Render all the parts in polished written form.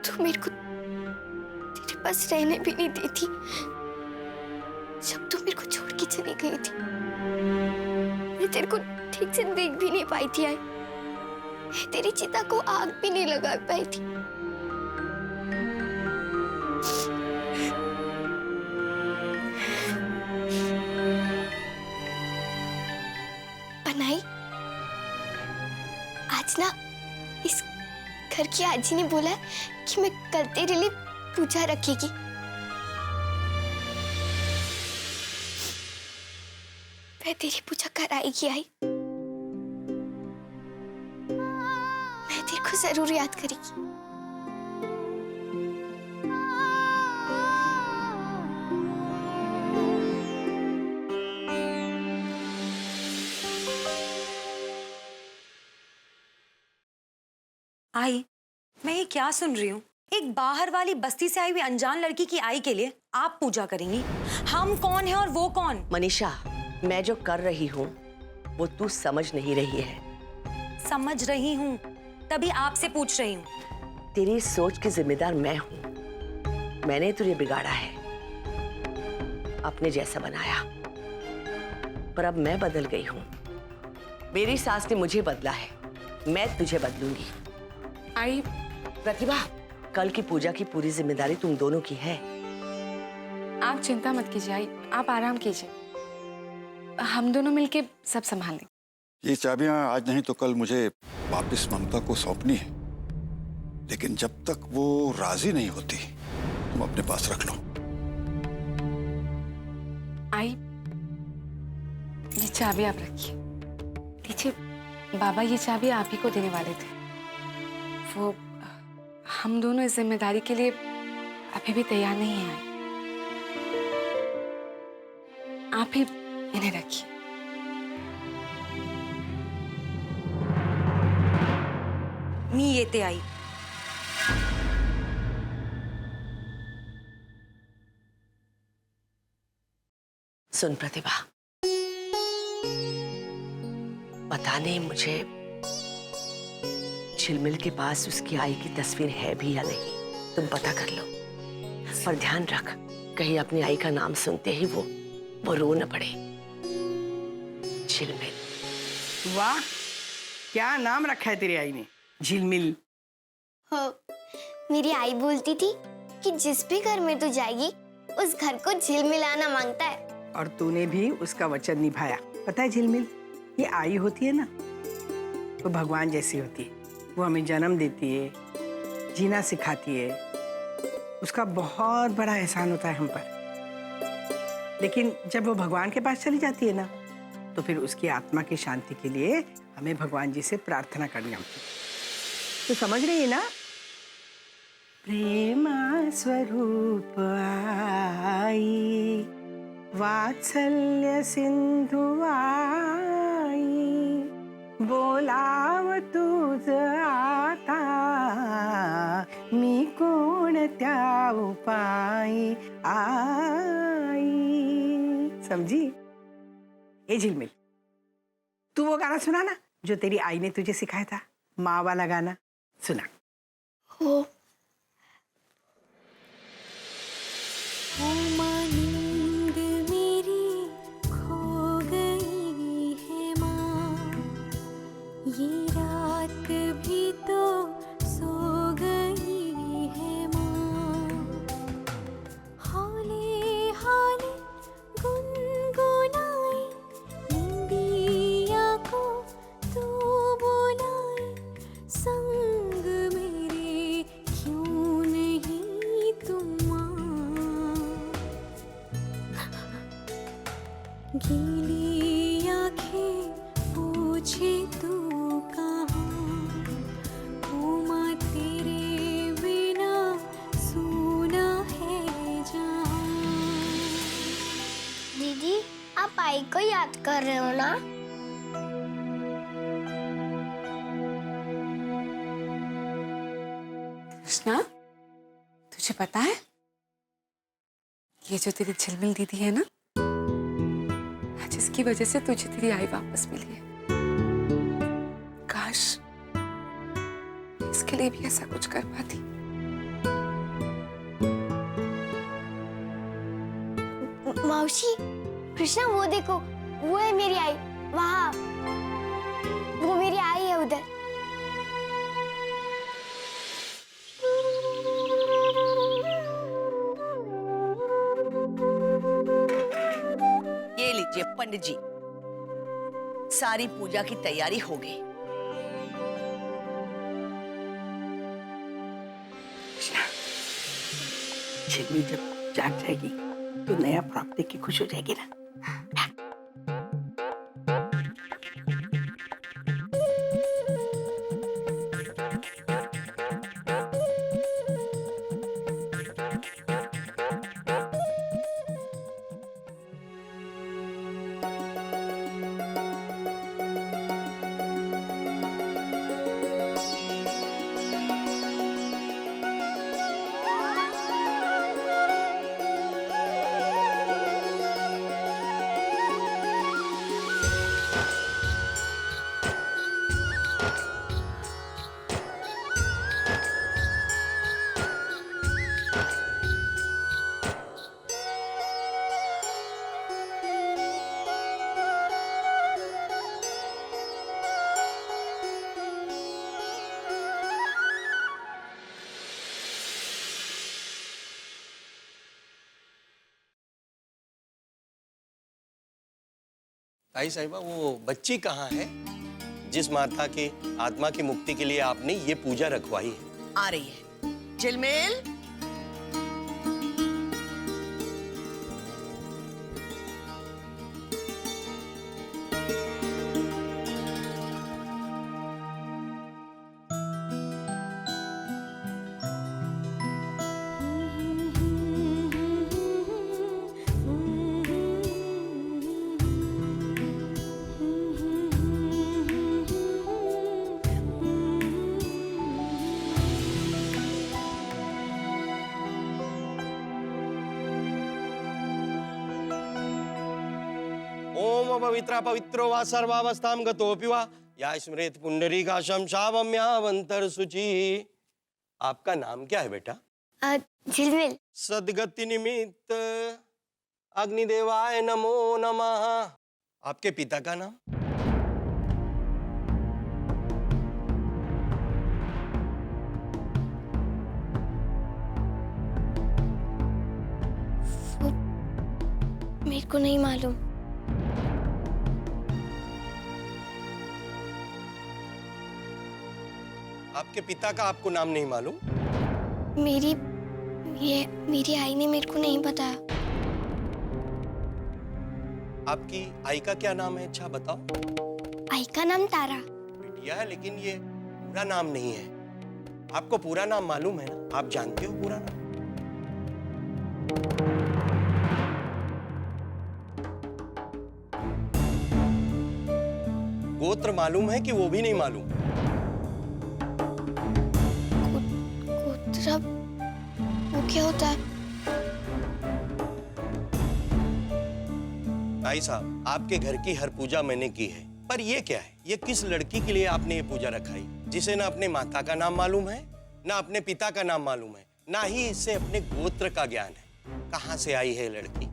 तू मेरे को तेरे पास रहने भी नहीं देती जब तू मेरे को छोड़ के चली गई थी। मैं तेरे को ठीक से देख भी नहीं पाई थी। आई तेरी चिता को आग भी नहीं लगा पाई थी। बनाई, आज ना इस घर की आजी ने बोला कि मैं कल तेरे लिए पूजा रखेगी। मैं तेरी पूजा कराएगी। आई मैं तेरे को जरूर याद करेगी। आई, मैं ये क्या सुन रही हूँ? एक बाहर वाली बस्ती से आई हुई अनजान लड़की की आई के लिए आप पूजा करेंगी? हम कौन है और वो कौन? मनीषा, मैं जो कर रही हूँ वो तू समझ नहीं रही है। समझ रही हूँ, तभी आपसे पूछ रही हूँ। तेरी सोच की जिम्मेदार मैं हूँ। मैंने तुझे बिगाड़ा है, अपने जैसा बनाया, पर अब मैं बदल गई हूँ। मेरी सास ने मुझे बदला है, मैं तुझे बदलूंगी। आई, प्रतिभा, कल की पूजा की पूरी जिम्मेदारी तुम दोनों की है। आप चिंता मत कीजिए आई, आप आराम कीजिए, हम दोनों मिलके सब संभाल लेंगे। ये चाबियां आज नहीं तो कल मुझे वापस ममता को सौंपनी है, लेकिन जब तक वो राजी नहीं होती तुम अपने पास रख लो। आई, ये चाबी आप रखिए। दीजिए, बाबा ये चाबी आप ही को देने वाले थे। वो हम दोनों इस जिम्मेदारी के लिए अभी भी तैयार नहीं हैं। आप ही इन्हें रखिए। मी येते आई। सुन प्रतिभा, पता नहीं मुझे झिलमिल के पास उसकी आई की तस्वीर है भी या नहीं, तुम पता कर लो। पर ध्यान रख, कहीं अपनी आई का नाम सुनते ही वो रो न पड़े। झिलमिल। वाह, क्या नाम रखा है तेरी आई ने? झिलमिल। हो, मेरी आई बोलती थी कि जिस भी घर में तू जाएगी उस घर को झिलमिलाना मांगता है। और तूने भी उसका वचन निभाया। पता है झिलमिल, ये आई होती है ना, वो भगवान जैसी होती है। वो हमें जन्म देती है, जीना सिखाती है, उसका बहुत बड़ा एहसान होता है हम पर। लेकिन जब वो भगवान के पास चली जाती है ना, तो फिर उसकी आत्मा की शांति के लिए हमें भगवान जी से प्रार्थना करनी होती है। तो समझ रही है ना? प्रेमा स्वरूप आई, वात्सल्य सिंधु आई, बोलाव तुझ आता, मी कोणत्या उपाई आई। समझी? ए झिलमिल, तू वो गाना सुना ना जो तेरी आई ने तुझे सिखाया था, माँ वाला गाना सुना। हो, गीली आँखें पूछे तू कहाँ, घूमा तेरे बिना सूना है जहाँ। दीदी, आप आई को याद कर रहे हो ना? कृष्णा, तुझे पता है ये जो तेरी झिलमिल दीदी है ना, जिसकी वजह से तुझे तेरी आई वापस मिली है। काश इसके लिए भी ऐसा कुछ कर पाती। मौसी, कृष्णा वो देखो, वो है मेरी आई, वहाँ। वो मेरी आई है उधर। ये लीजिए पंडित जी, सारी पूजा की तैयारी हो गई। झिलमिल जब जाग जाएगी तो नया फ्रॉक देख के खुश हो जाएगी ना। ताई साहिबा, वो बच्ची कहाँ है जिस माता के आत्मा की मुक्ति के लिए आपने ये पूजा रखवाई है? आ रही है। झिलमिल, ओम पवित्रा पवित्रो वा सर्वावस्थां गतोऽपि वा या स्मृत पुंडरीकाशं शावम्यावंतर शुचि। आपका नाम क्या है बेटा? झिलमिल। सद्गति निमित्त अग्निदेवाय नमो नमः। आपके पिता का नाम? मेरे को नहीं मालूम। आपके पिता का आपको नाम नहीं मालूम? मेरी आई ने मेरे को नहीं बताया। आपकी आई का क्या नाम है? अच्छा बताओ। आई का नाम तारा। बिटिया है, लेकिन ये पूरा नाम नहीं है। आपको पूरा नाम मालूम है ना? आप जानते हो पूरा नाम? गोत्र मालूम है कि वो भी नहीं मालूम? गोत्र वो क्या होता है? भाई साहब, आपके घर की हर पूजा मैंने की है, पर ये क्या है? ये किस लड़की के लिए आपने ये पूजा रखाई, जिसे ना अपने माता का नाम मालूम है, ना अपने पिता का नाम मालूम है, ना ही इससे अपने गोत्र का ज्ञान है? कहां से आई है लड़की?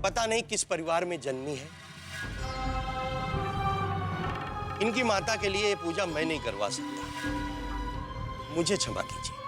पता नहीं किस परिवार में जन्मी है। इनकी माता के लिए ये पूजा मैं नहीं करवा सकता। मुझे क्षमा कीजिए।